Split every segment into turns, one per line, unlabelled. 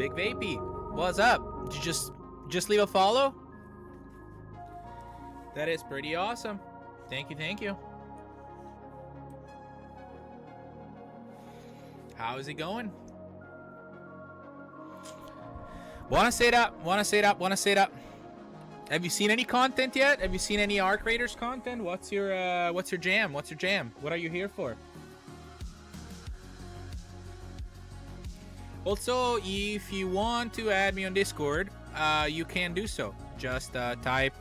Big Vapey, what's up? Did you just leave a follow? That is pretty awesome. Thank you, thank you. How is it going? Buonasera. Have you seen any content yet? Have you seen any Arc Raiders content? What's your jam? What are you here for? Also, if you want to add me on Discord, you can do so. Just type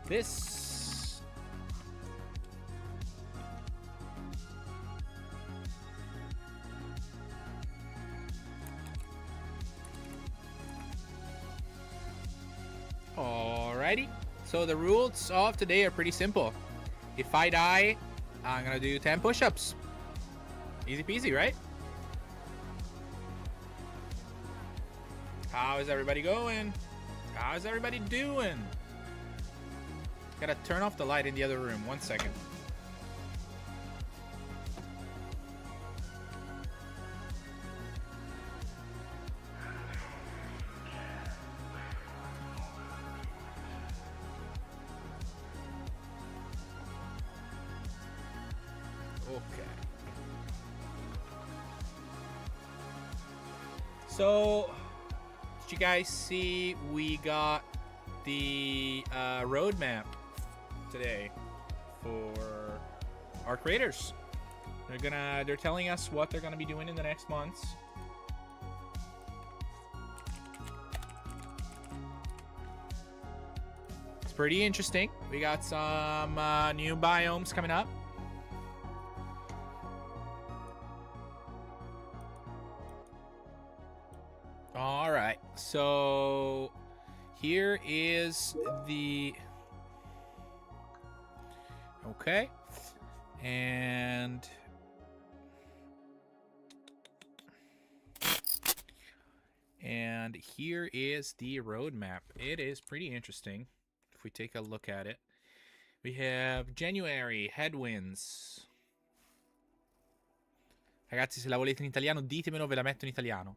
this. Alrighty. So the rules of today are pretty simple. If I die, I'm gonna do 10 push-ups. Easy peasy, right? How is everybody going? How's everybody doing? Gotta turn off the light in the other room. 1 second. Okay. So, did you guys see we got the roadmap today for our creators? They're telling us what they're gonna be doing in the next months. It's pretty interesting. We got some new biomes coming up. All right, so here is the okay, and here is the roadmap. It is pretty interesting. If we take a look at it, we have January headwinds. Ragazzi, se la volete in italiano ditemelo, ve la metto in italiano.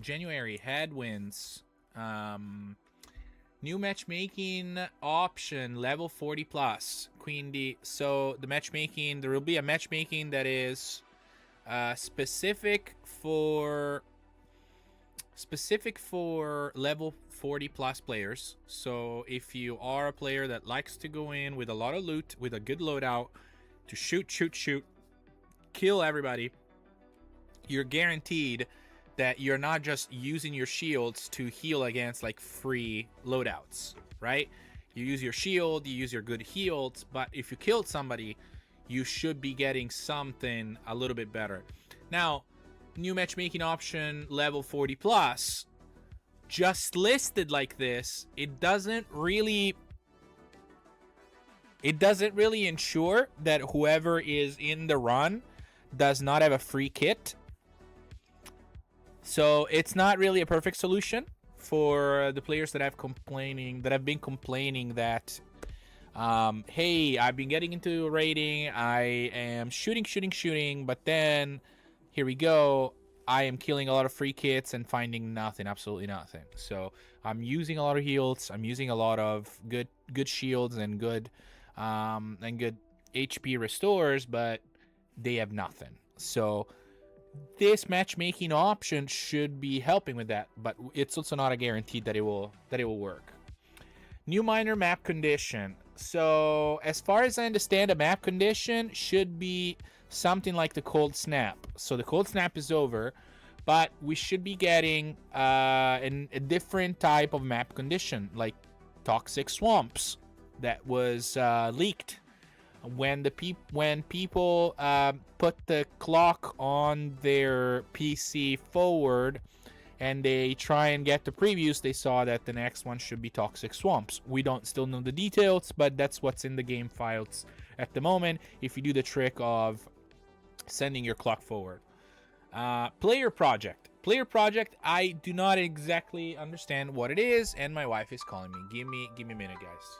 January headwinds, new matchmaking option level 40 plus. Quindi, so the matchmaking, there will be a matchmaking that is specific for level 40 plus players. So if you are a player that likes to go in with a lot of loot, with a good loadout, to shoot, kill everybody, you're guaranteed that you're not just using your shields to heal against like free loadouts, right? You use your shield, you use your good heals, but if you killed somebody, you should be getting something a little bit better. Now, new matchmaking option level 40 plus, just listed like this, it doesn't really ensure that whoever is in the run does not have a free kit. So it's not really a perfect solution for the players that have been complaining that, hey, I've been getting into raiding, I am shooting, but then here we go, I am killing a lot of free kits and finding nothing, absolutely nothing. So I'm using a lot of heals, I'm using a lot of good shields and good HP restores, but they have nothing. So this matchmaking option should be helping with that, but it's also not a guarantee that it will work. New minor map condition. So as far as I understand, a map condition should be something like the cold snap. So the cold snap is over, but we should be getting a different type of map condition, like toxic swamps that was leaked when people put the clock on their PC forward and they try and get the previews, they saw that the next one should be toxic swamps. We don't still know the details, but that's what's in the game files at the moment if you do the trick of sending your clock forward. Player project, I do not exactly understand what it is, and my wife is calling me. Give me a minute, guys.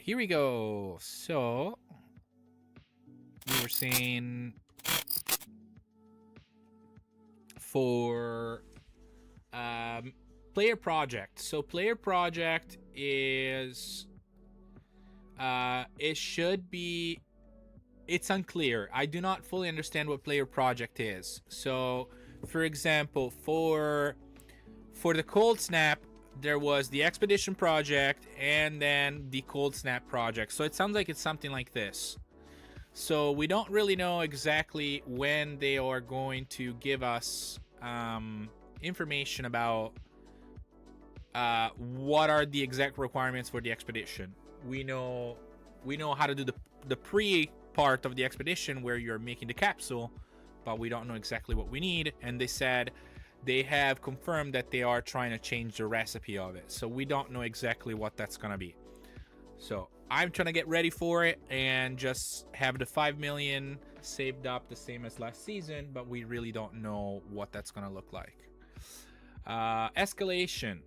Here we go. So we were saying for player project. So player project is it should be, it's unclear. I do not fully understand what player project is. So for example, for the cold snap, there was the expedition project and then the cold snap project. So it sounds like it's something like this. So we don't really know exactly when they are going to give us information about what are the exact requirements for the expedition. We know how to do the pre part of the expedition where you're making the capsule, but we don't know exactly what we need. And they said they have confirmed that they are trying to change the recipe of it, so we don't know exactly what that's gonna be. So I'm trying to get ready for it and just have the 5 million saved up the same as last season, but we really don't know what that's gonna look like. Escalation.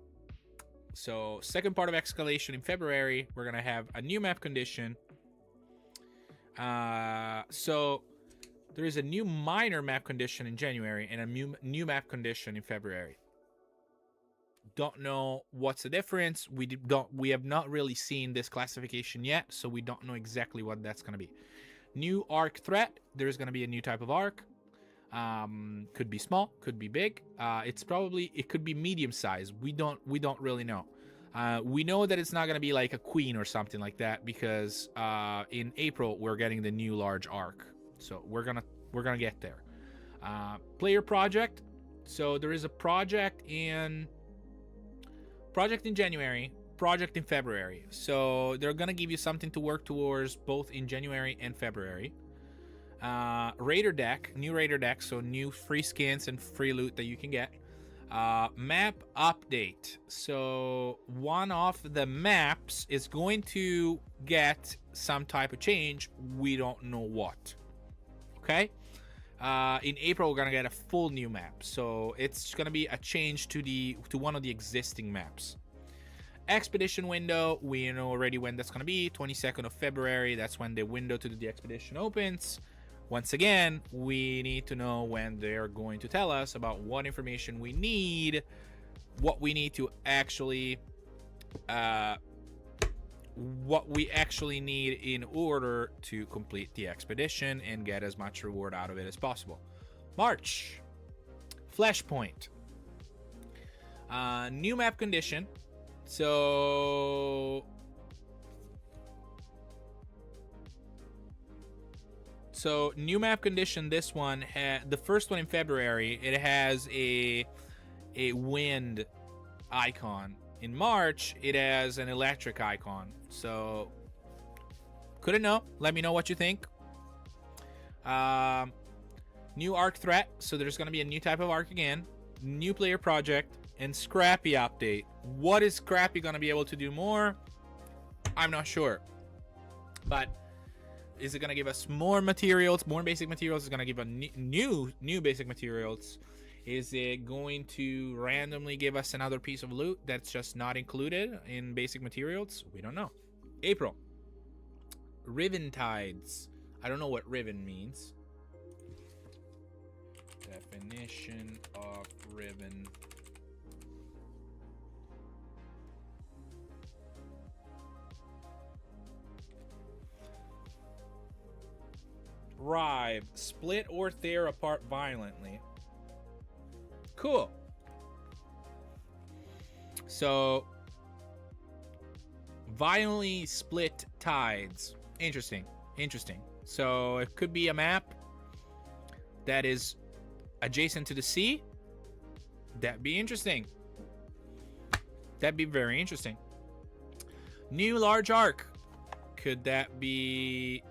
So second part of escalation in February, we're gonna have a new map condition. So there is a new minor map condition in January and a new map condition in February. Don't know what's the difference. We have not really seen this classification yet, so we don't know exactly what that's going to be. New arc threat. There's going to be a new type of arc. Could be small, could be big. It could be medium size. We don't really know. We know that it's not going to be like a queen or something like that, because in April we're getting the new large arc. So we're gonna get there. Player project. So there is a project in January, project in February. So they're gonna give you something to work towards both in January and February. Raider deck, new Raider deck, so new free skins and free loot that you can get. Map update. So one of the maps is going to get some type of change. We don't know what. Okay. In April we're gonna get a full new map, so it's gonna be a change to one of the existing maps. Expedition window, we know already when that's gonna be. 22nd of February, that's when the window to do the expedition opens. Once again, we need to know when they're going to tell us about what information we need, what we need to actually what we actually need in order to complete the expedition and get as much reward out of it as possible. March, Flashpoint. New map condition. So new map condition. This one the first one in February, it has a wind icon. In March, it has an electric icon. So, couldn't know. Let me know what you think. New arc threat. So there's going to be a new type of arc again. New player project. And Scrappy update. What is Scrappy going to be able to do more? I'm not sure. But is it going to give us more materials, more basic materials? Is it going to give us new basic materials? Is it going to randomly give us another piece of loot that's just not included in basic materials? We don't know. April. Riven tides. I don't know what riven means. Definition of riven. Rive. Split or tear apart violently. Cool. So, violently split tides. Interesting. So it could be a map that is adjacent to the sea. That'd be interesting. That'd be very interesting. New large arc. Could that be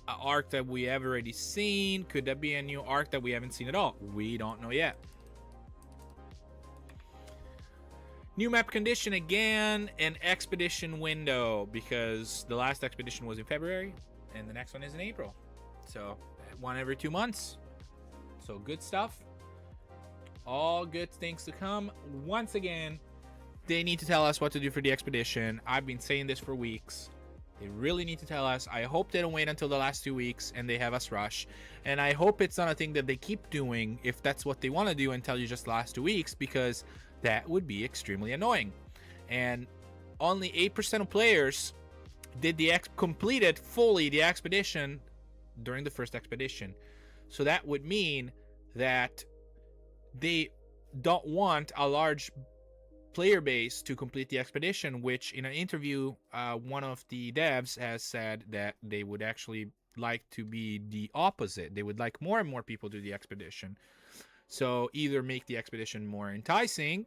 an arc that we have already seen? Could that be a new arc that we haven't seen at all? We don't know yet. New map condition again, an expedition window, because the last expedition was in February and the next one is in April. So one every 2 months. So good stuff. All good things to come. Once again, they need to tell us what to do for the expedition. I've been saying this for weeks. They really need to tell us. I hope they don't wait until the last 2 weeks and they have us rush. And I hope it's not a thing that they keep doing if that's what they want to do and tell you just the last 2 weeks, because that would be extremely annoying. And only 8% of players did completed fully the expedition during the first expedition. So that would mean that they don't want a large player base to complete the expedition, which in an interview, one of the devs has said that they would actually like to be the opposite. They would like more and more people do the expedition. So either make the expedition more enticing,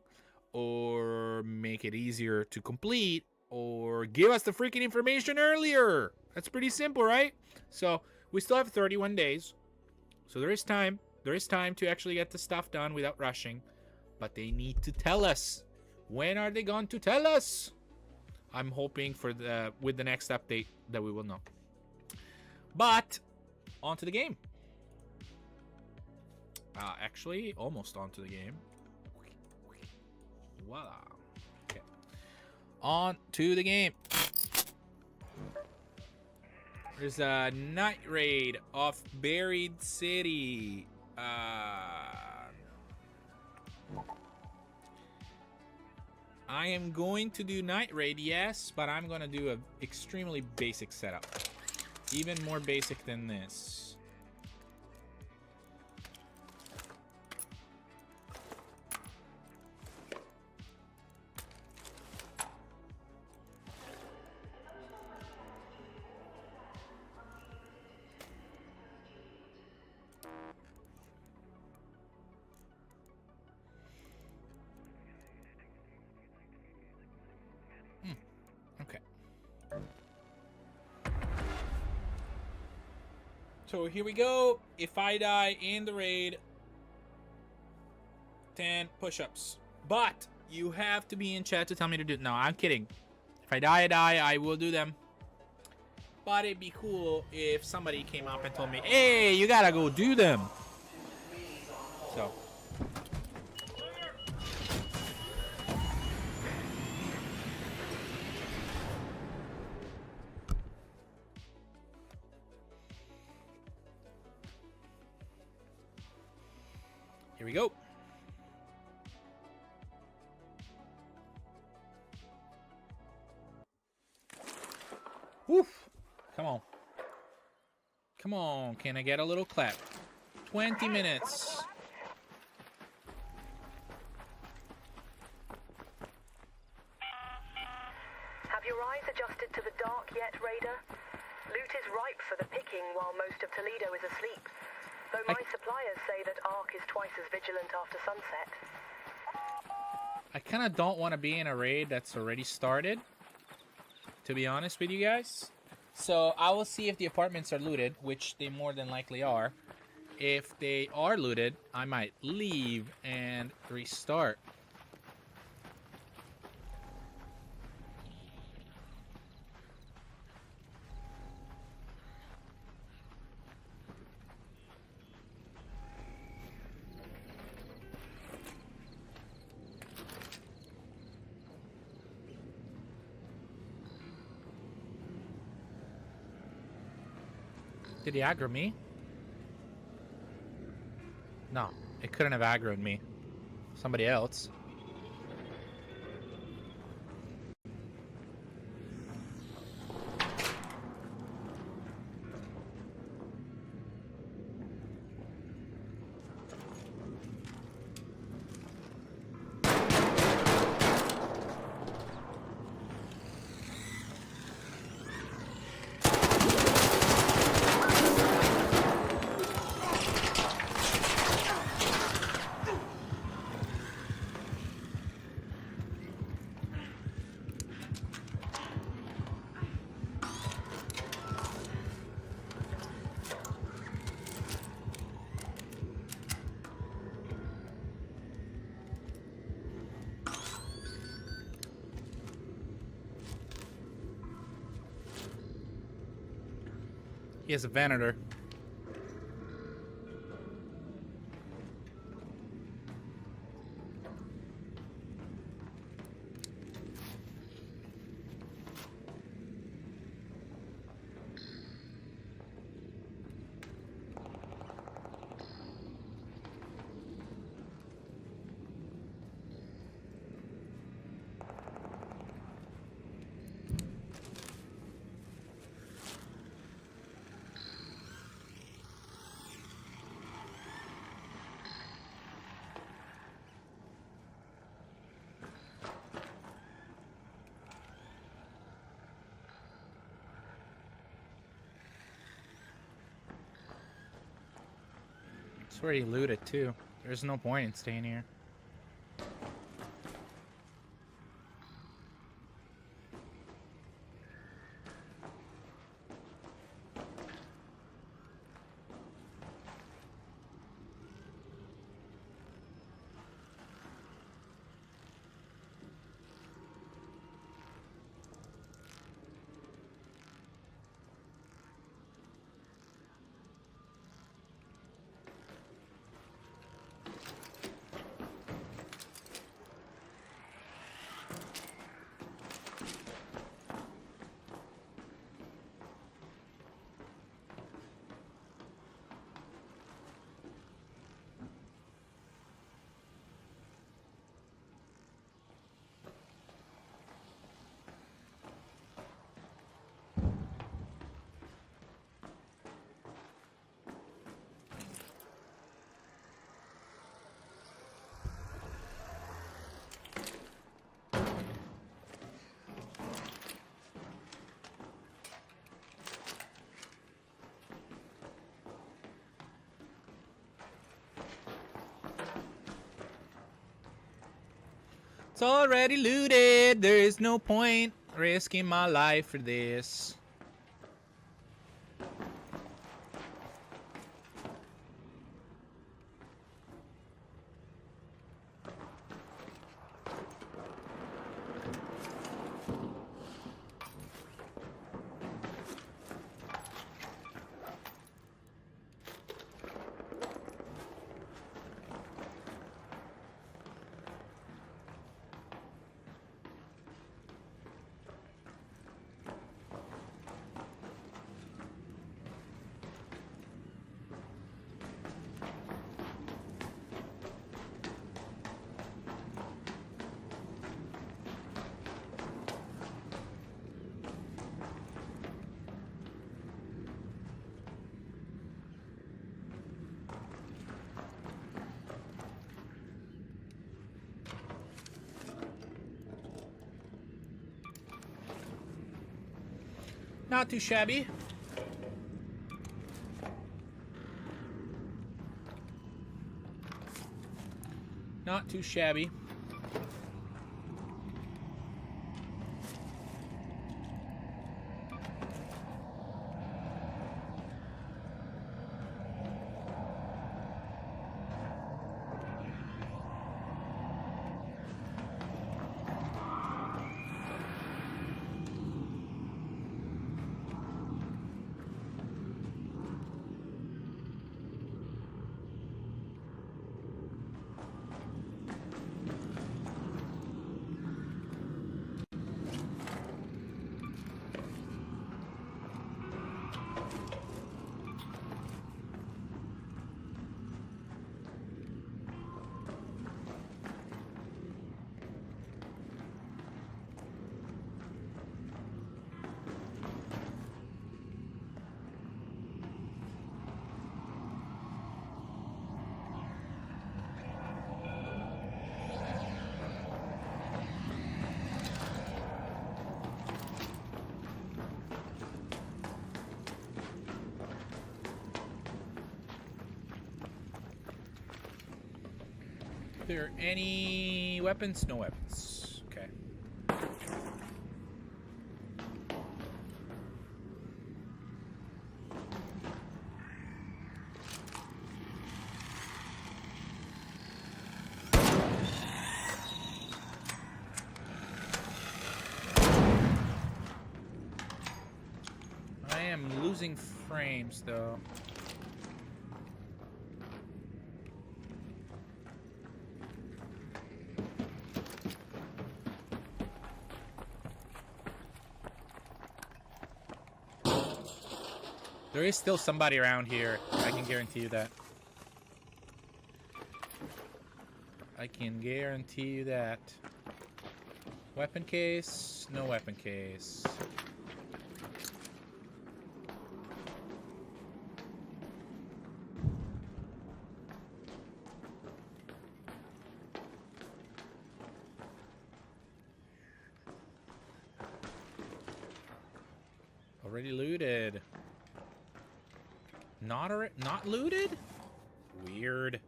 or make it easier to complete, or give us the freaking information earlier. That's pretty simple, right? So we still have 31 days. So there is time. There is time to actually get the stuff done without rushing. But they need to tell us. When are they going to tell us? I'm hoping with the next update that we will know. But on to the game. Actually, almost onto the game. Voila. Okay. On to the game. There's a night raid off Buried City. I am going to do night raid, yes, but I'm going to do an extremely basic setup. Even more basic than this. Okay. So here we go. If I die in the raid, 10 push-ups. But you have to be in chat to tell me to do it. No, I'm kidding. If I die, I die. I will do them. But it'd be cool if somebody came up and told me, hey, you gotta go do them. So. Here we go. Woof. Come on. Come on. Can I get a little clap? 20 minutes.
Have your eyes adjusted to the dark yet, Raider? Loot is ripe for the picking while most of Toledo is asleep. Though my suppliers say that Ark is twice as vigilant after sunset.
I kind of don't want to be in a raid that's already started, to be honest with you guys. So I will see if the apartments are looted, which they more than likely are. If they are looted, I might leave and restart. Did he aggro me? No, it couldn't have aggroed me. Somebody else. He has a Venator. It's already looted too. There's no point in staying here. It's already looted. There is no point risking my life for this. Not too shabby. Not too shabby. There any weapons? No weapons. Okay. I am losing frames though. There is still somebody around here. I can guarantee you that. I can guarantee you that. Weapon case? No weapon case. Already looted. Not looted? Weird.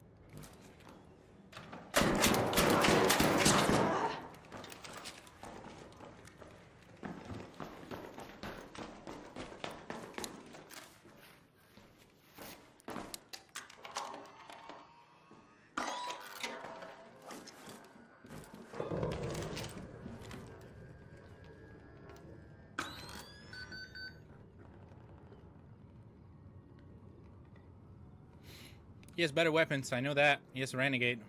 He has better weapons, I know that. He has a renegade.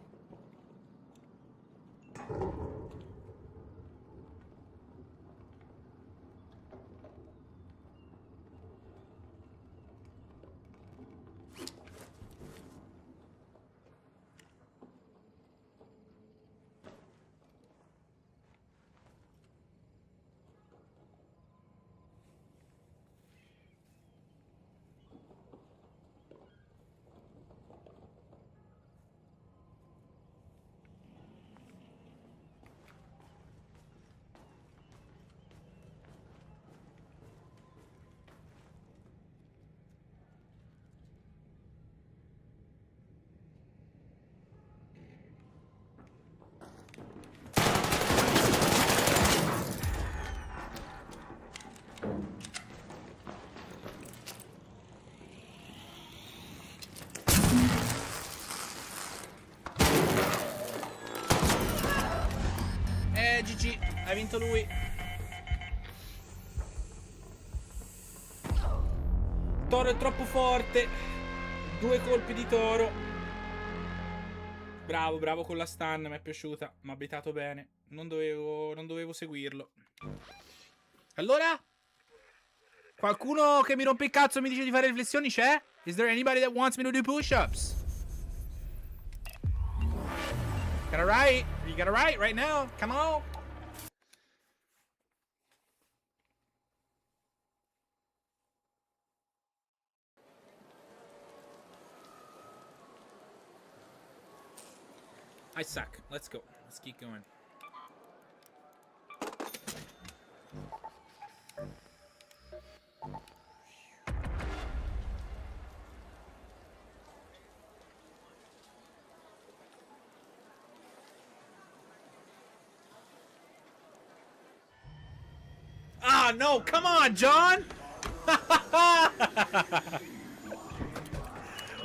GG, ha vinto lui. Toro è troppo forte. 2 colpi di Toro. Bravo, bravo con la stun, mi è piaciuta. Mi ha abitato bene. Non dovevo seguirlo. Allora? Qualcuno che mi rompe il cazzo e mi dice di fare riflessioni c'è? Is there anybody that wants me to do push-ups? Got it right. You got it right now. Come on. I suck. Let's go. Let's keep going. Ah, no. Come on, John.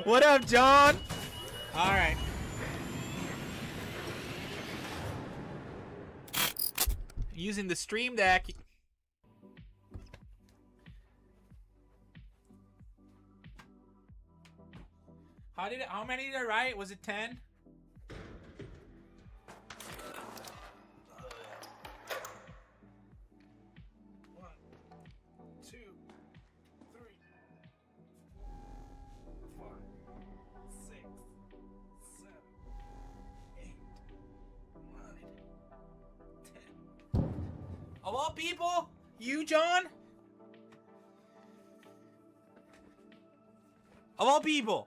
What up, John? All right. Using the stream deck. How many did I write? Was it 10? Of all people? You, John? Of all people?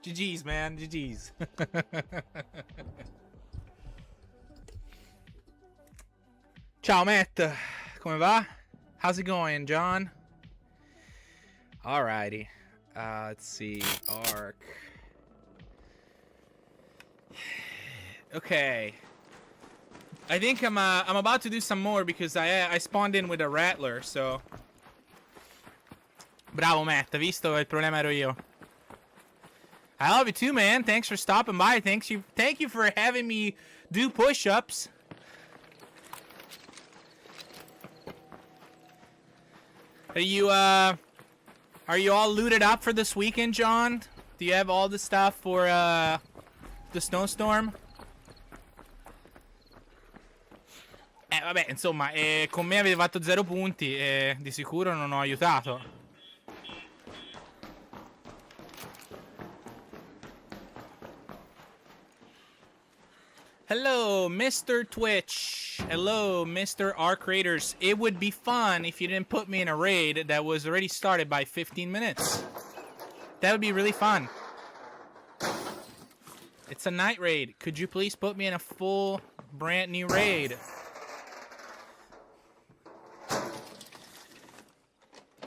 GG's, man. GG's. Ciao, Matt. Come va? How's it going, John? Alrighty. Let's see. Arc. Okay. I think I'm about to do some more because I spawned in with a rattler, so. Bravo, Matt. Visto, il problema ero io. I love you too, man. Thanks for stopping by. Thank you for having me do push-ups. Are you all looted up for this weekend, John? Do you have all the stuff for the snowstorm? Vabbè, insomma, con me avete fatto 0 punti e di sicuro non ho aiutato. Hello, Mr. Twitch. Hello, Mr. Arc Raiders. It would be fun if you didn't put me in a raid that was already started by 15 minutes. That would be really fun. It's a night raid. Could you please put me in a full, brand new raid?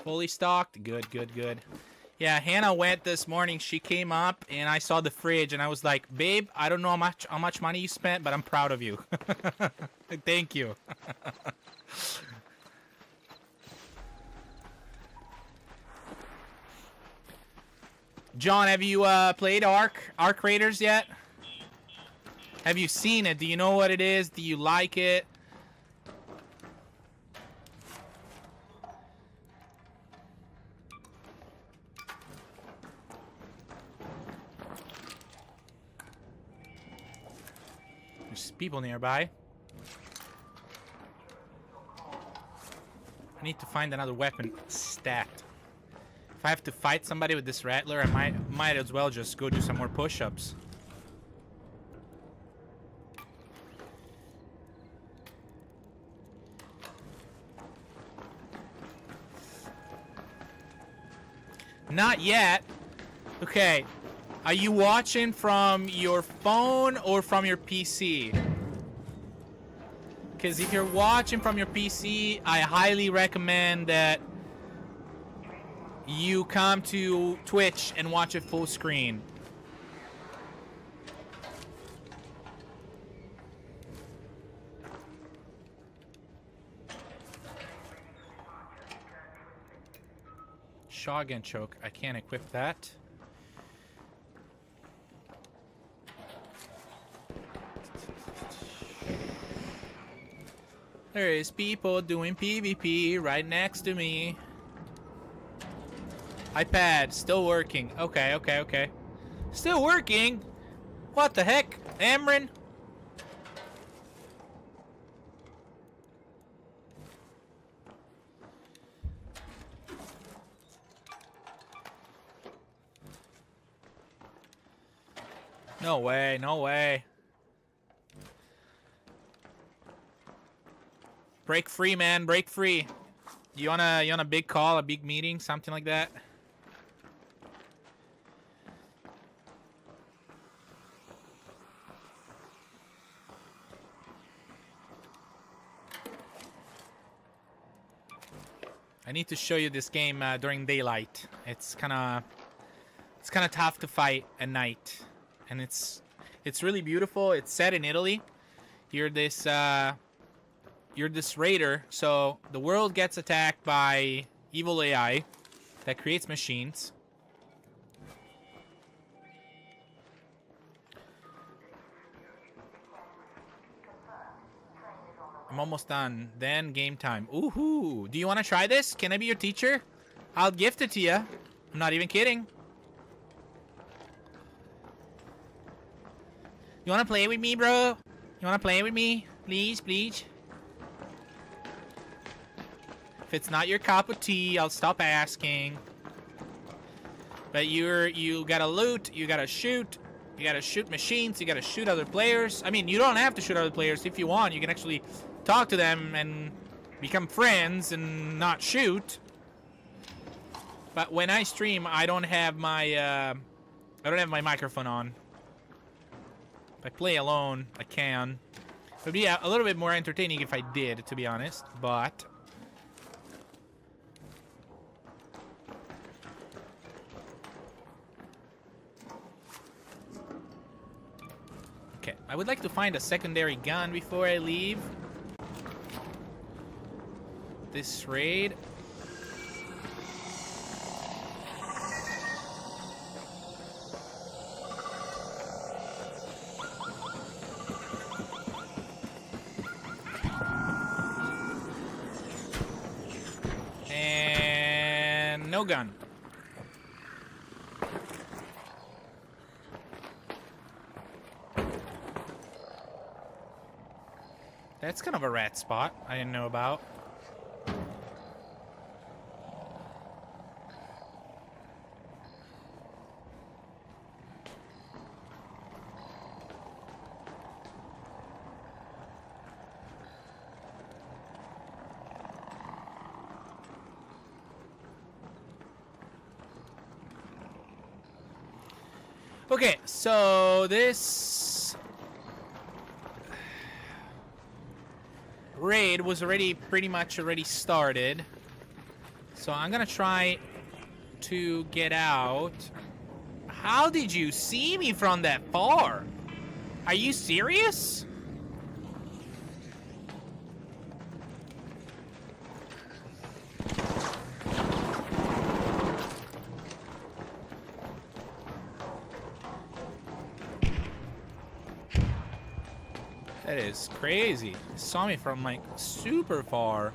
Fully stocked? Good, good, good. Yeah, Hannah went this morning. She came up and I saw the fridge and I was like, "Babe, I don't know how much money you spent, but I'm proud of you." Thank you. John, have you played Arc Raiders yet? Have you seen it? Do you know what it is? Do you like it? There's people nearby. I need to find another weapon. Stat. If I have to fight somebody with this rattler, I might as well just go do some more push-ups. Not yet. Okay. Are you watching from your phone or from your PC? Because if you're watching from your PC, I highly recommend that you come to Twitch and watch it full screen. Shotgun choke. I can't equip that. There is people doing PvP right next to me. iPad, still working. Okay, okay, okay. Still working? What the heck? Amron? No way, no way. Break free, man, break free. You want a big call, a big meeting, something like that? I need to show you this game during daylight. It's kind of tough to fight at night, and it's really beautiful. It's set in Italy. You're this raider, so the world gets attacked by evil AI that creates machines. I'm almost done. Then game time. Ooh-hoo. Do you want to try this? Can I be your teacher? I'll gift it to you. I'm not even kidding. You want to play with me, bro? You want to play with me? Please, please. If it's not your cup of tea, I'll stop asking. But you gotta loot, you gotta shoot machines, you gotta shoot other players. I mean, you don't have to shoot other players. If you want, you can actually talk to them and become friends and not shoot. But when I stream, I don't have my microphone on. If I play alone, I can. It would be a little bit more entertaining if I did, to be honest, but okay, I would like to find a secondary gun before I leave this raid. And no gun. That's kind of a rat spot I didn't know about. Okay, so this raid was pretty much already started. So I'm gonna try to get out. How did you see me from that far? Are you serious? That is crazy. He saw me from like super far.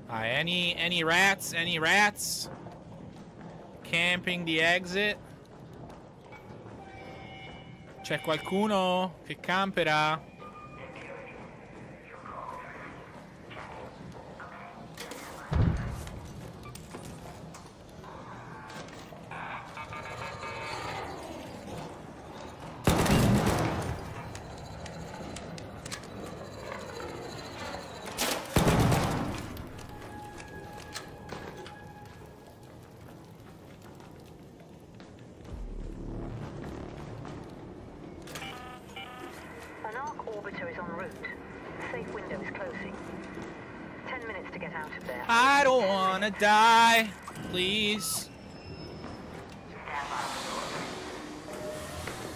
Any rats? Any rats? Camping the exit. C'è qualcuno che camperà.
An arc orbiter is en route. The safe window is closing. 10 minutes to get out of there.
I don't wanna die, please.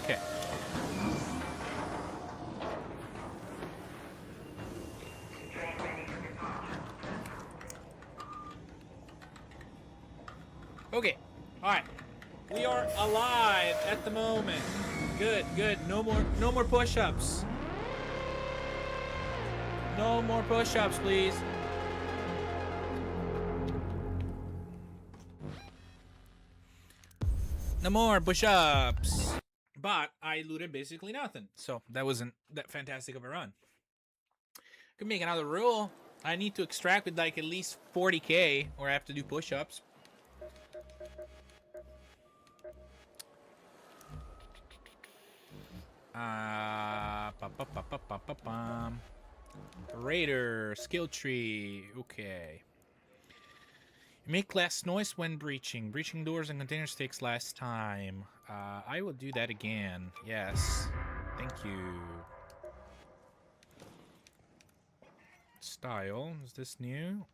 Okay. Okay. All right. We are alive at the moment. Good, good. No more push-ups. No more push-ups, please. No more push-ups. But I looted basically nothing. So that wasn't that fantastic of a run. Could make another rule. I need to extract with like at least 40k or I have to do push-ups. Raider, skill tree. Okay. Make less noise when breaching. Breaching doors and containers takes less time. I will do that again. Yes. Thank you. Style. Is this new?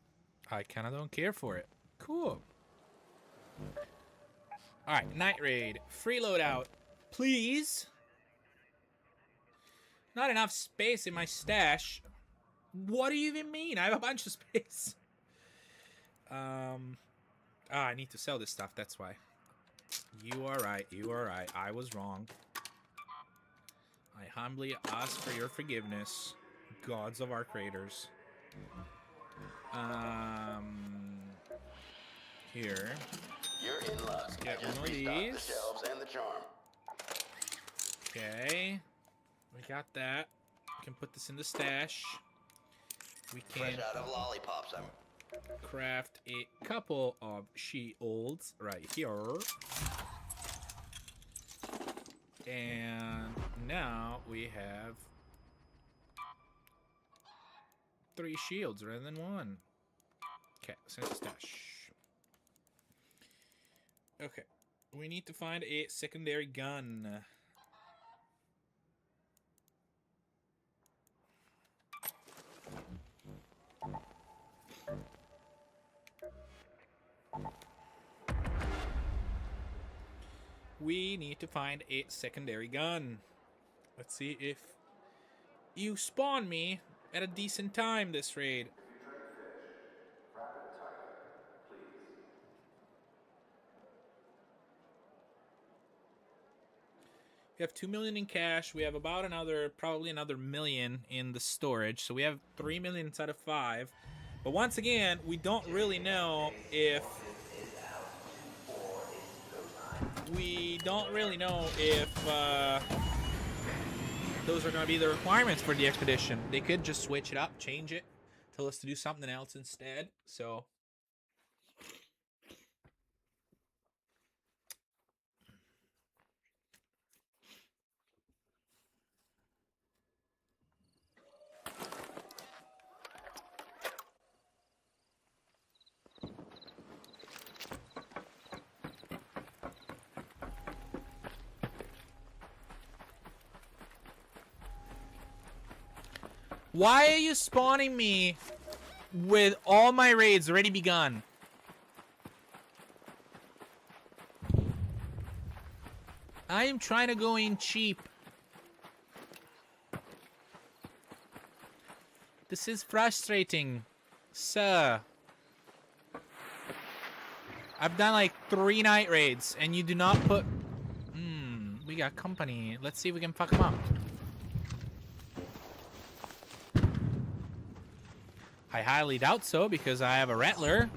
I kind of don't care for it. Cool. Alright, night raid. Free loadout. Please. Not enough space in my stash. What do you even mean? I have a bunch of space. I need to sell this stuff, that's why. You are right, you are right. I was wrong. I humbly ask for your forgiveness, gods of our creators. Here.
You're in luck.
Let's get
Just
one of
restock
these.
the shelves and the charm.
Okay. We got that. We can put this in the stash. We can
Fresh out of lollipops. I'm
craft a couple of shields right here. And now we have 3 shields rather than 1. Okay, send the stash. Okay, we need to find a secondary gun. We need to find a secondary gun. Let's see if you spawn me at a decent time this raid. We have 2 million in cash. We have about probably another million in the storage. So we have 3 million inside of 5. But once again, we don't really know if those are going to be the requirements for the expedition. They could just switch it up, change it, tell us to do something else instead. So why are you spawning me with all my raids already begun. I am trying to go in cheap. This is frustrating, sir. I've done like 3 night raids, and you do not put... we got company. Let's see if we can fuck them up. I highly doubt so, because I have a Rattler.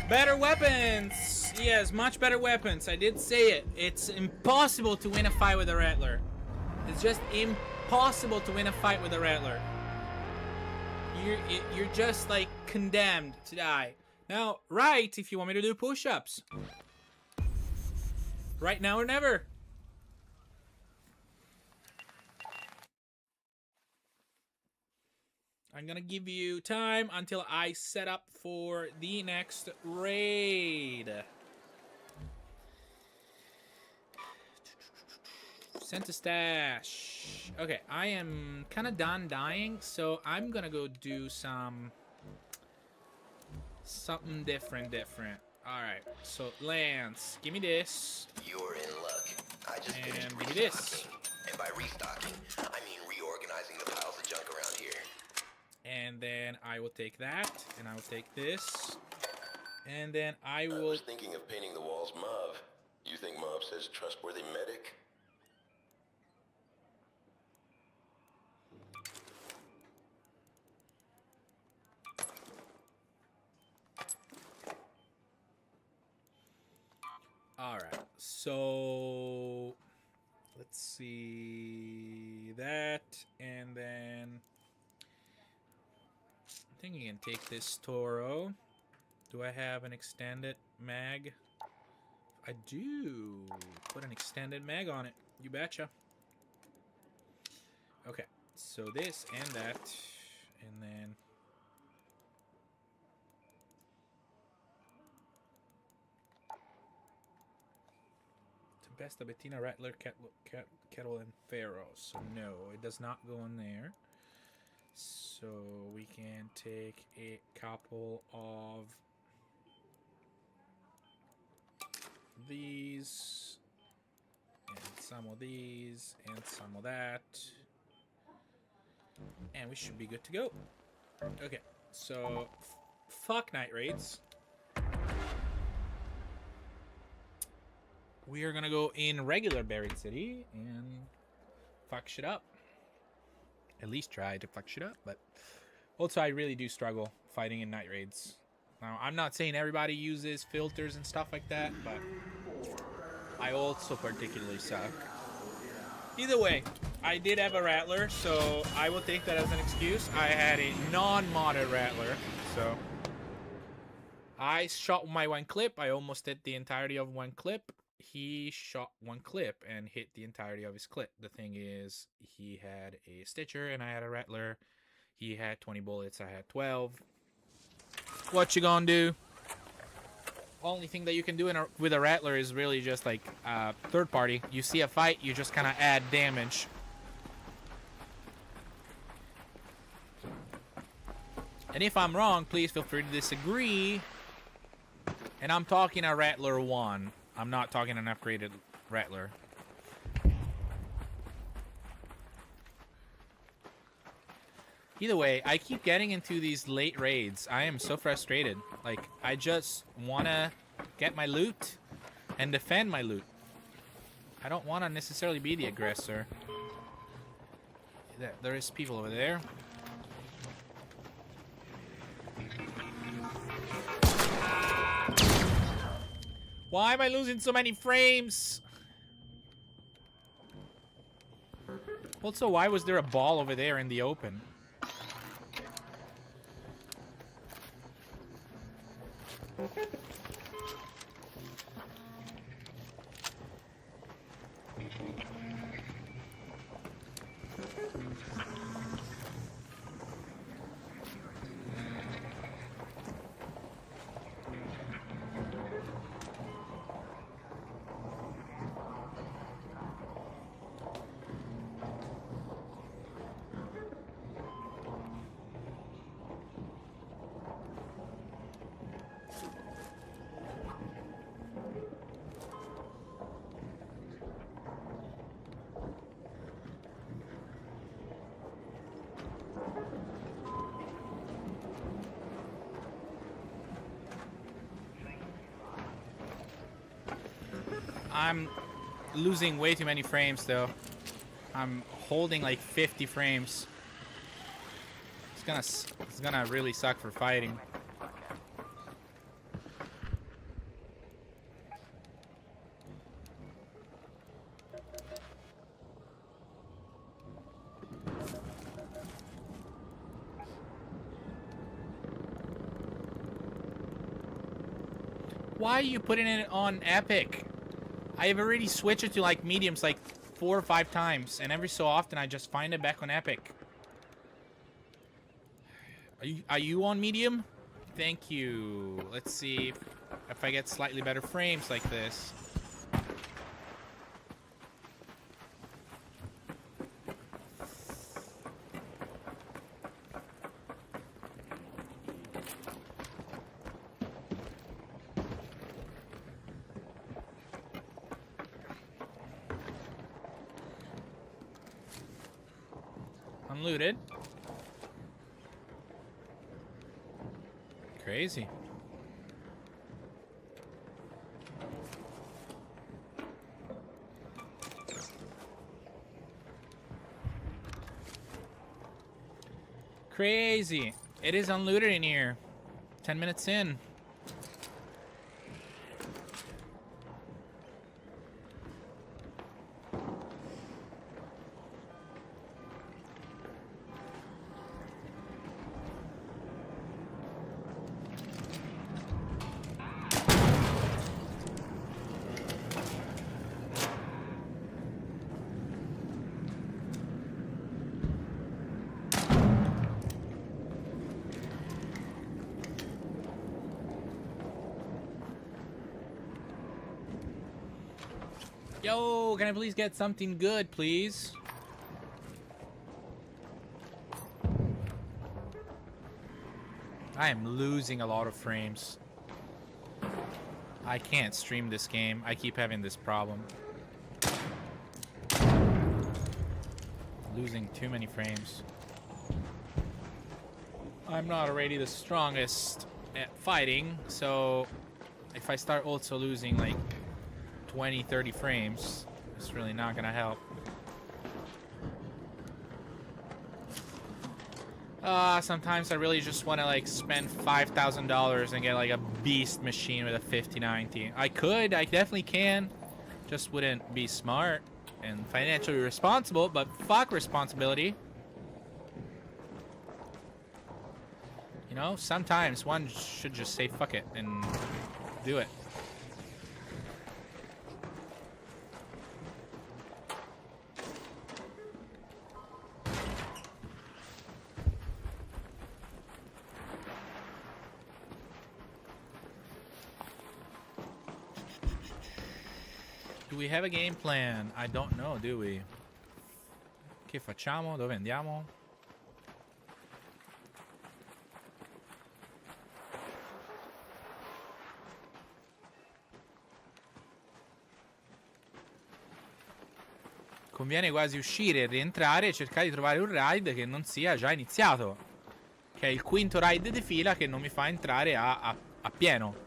Better weapons! Yes, much better weapons. I did say it. It's impossible to win a fight with a Rattler. It's just impossible to win a fight with a Rattler. You're just like condemned to die. Now, right if you want me to do push-ups. Right now or never. I'm gonna give you time until I set up for the next raid. Sent to stash. Okay, I am kind of done dying, so I'm gonna go do something different. All right, so Lance, give me this.
You're in luck. I just finished
And give me this.
restocking. And by restocking, I mean reorganizing the piles of junk around here.
And then I will take that, and I will take this, and then I
I
will...
was thinking of painting the walls mauve. You think mauve says trustworthy medic?
Alright, so... let's see... that, and then... I think you can take this Toro. Do I have an extended mag? I do. Put an extended mag on it. You betcha. Okay, so this and that, and then... Tempesta, Bettina, Rattler, Kettle, and Pharaoh. So no, it does not go in there. So we can take a couple of these, and some of these, and some of that, and we should be good to go. Okay, so fuck night raids. We are gonna go in regular Buried City and fuck shit up. At least try to fuck shit up, but also I really do struggle fighting in night raids. Now, I'm not saying everybody uses filters and stuff like that, but I also particularly suck. Either way, I did have a Rattler, so I will take that as an excuse. I had a non-modded Rattler, so I shot my one clip. I almost hit the entirety of one clip. He shot one clip and hit the entirety of his clip. The thing is, he had a Stitcher and I had a Rattler. He had 20 bullets, I had 12. What you gonna do? Only thing that you can do with a Rattler is really just like third party. You see a fight, you just kind of add damage. And if I'm wrong, please feel free to disagree. And I'm talking a Rattler 1. I'm not talking an upgraded Rattler. Either way, I keep getting into these late raids. I am so frustrated. Like, I just want to get my loot. and defend my loot. I don't want to necessarily be the aggressor. There is people over there. Why am I losing so many frames? Also, why was there a ball over there in the open? I'm losing way too many frames, though. I'm holding like 50 frames. It's gonna really suck for fighting. Why are you putting it on epic? I've already switched it to like mediums like 4 or 5 times, and every so often I just find it back on epic. Are you on medium? Thank you. Let's see if I get slightly better frames like this. Unlooted. Crazy. Crazy. It is unlooted in here. 10 minutes in. Yo, can I please get something good, please? I am losing a lot of frames. I can't stream this game. I keep having this problem. Losing too many frames. I'm not already the strongest at fighting, so if I start also losing like 20, 30 frames, it's really not gonna help. Sometimes I really just want to like spend $5,000 and get like a beast machine with a 5090. I definitely can. Just wouldn't be smart and financially responsible, but fuck responsibility. You know, sometimes one should just say fuck it and do it. Do we have a game plan? I don't know, do we? Che facciamo? Dove andiamo? Conviene quasi uscire, rientrare e cercare di trovare un raid che non sia già iniziato. Che è il quinto raid di fila che non mi fa entrare a pieno.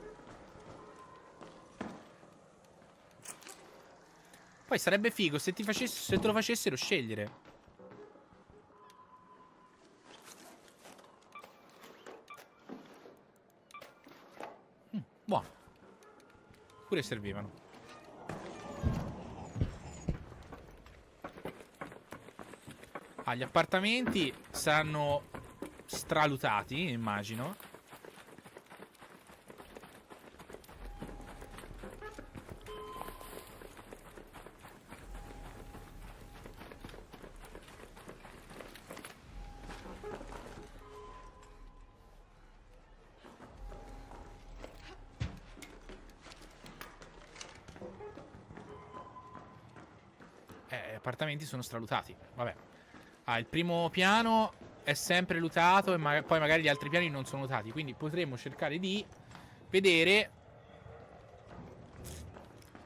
Poi sarebbe figo se se te lo facessero scegliere. Buono. Pure servivano. Ah, gli appartamenti saranno stralutati, immagino. Gli appartamenti sono stralutati. Vabbè. Ah, il primo piano è sempre lutato e poi magari gli altri piani non sono lutati. Quindi potremmo cercare di vedere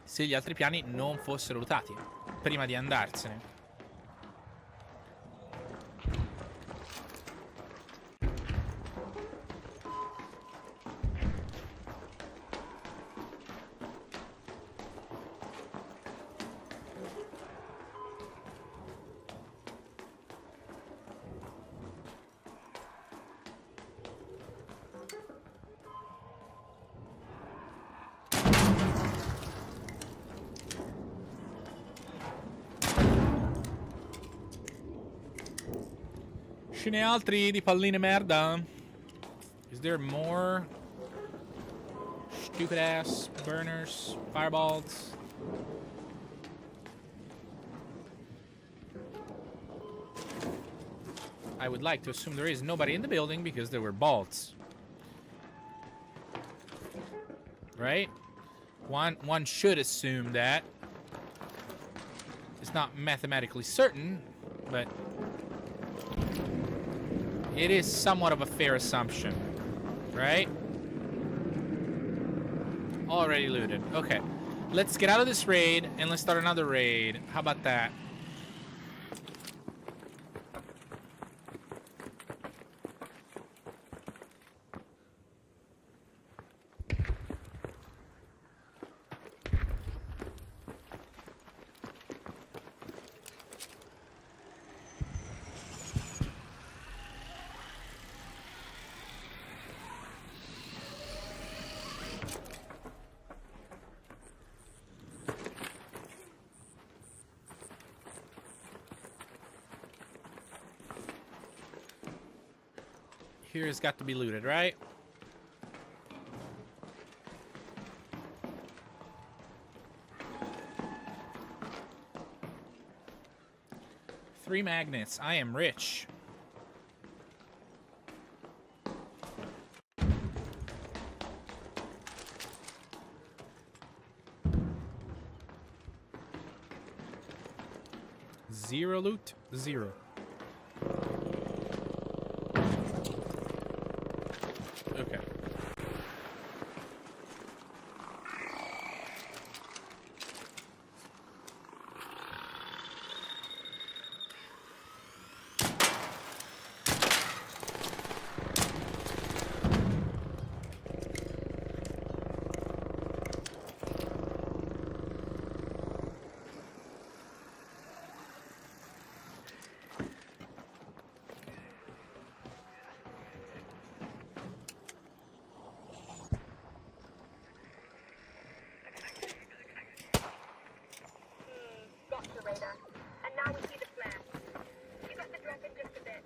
se gli altri piani non fossero lutati prima di andarsene. Ce n'è altri di palline merda? Is there more stupid ass burners, fireballs? I would like to assume there is nobody in the building because there were bolts. Right? One should assume that. It's not mathematically certain, but it is somewhat of a fair assumption, right? Already looted. Okay. Let's get out of this raid and let's start another raid. How about that? Here's got to be looted, right? Three magnets. I am rich. Zero loot, zero. Okay.
And now we see the plan. You got the dress in just a bit.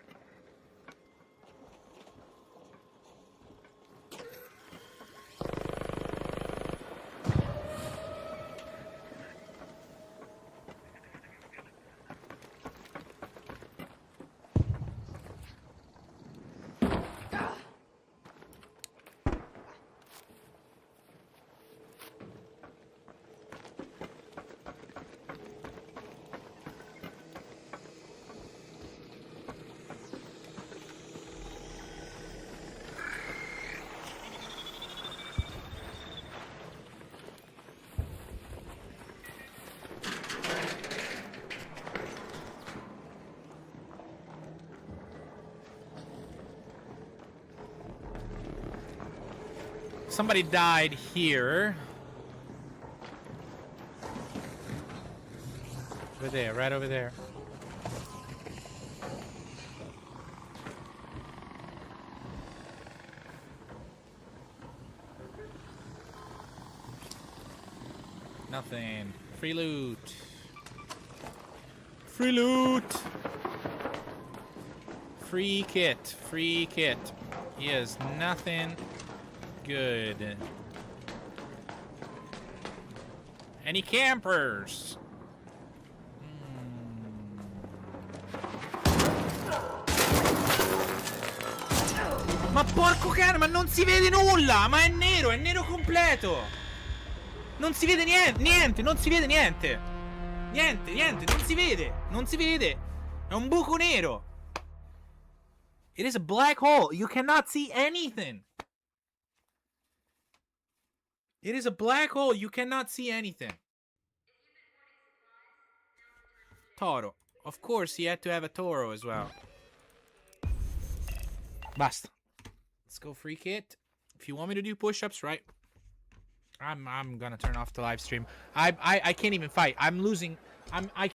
Somebody died here. Over there, right over there. Nothing. Free loot. Free loot. Free kit. Free kit. Yes, nothing good. Any campers? Ma porco cane, ma non si vede nulla! Ma è nero completo! Non si vede niente, non si vede niente! Niente, non si vede! È un buco nero! It is a black hole, you cannot see anything! It is a black hole, you cannot see anything! Toro. Of course, he had to have a Toro as well. Basta. Let's go free kit. If you want me to do push-ups, right? I'm gonna turn off the live stream. I can't even fight. I'm losing. I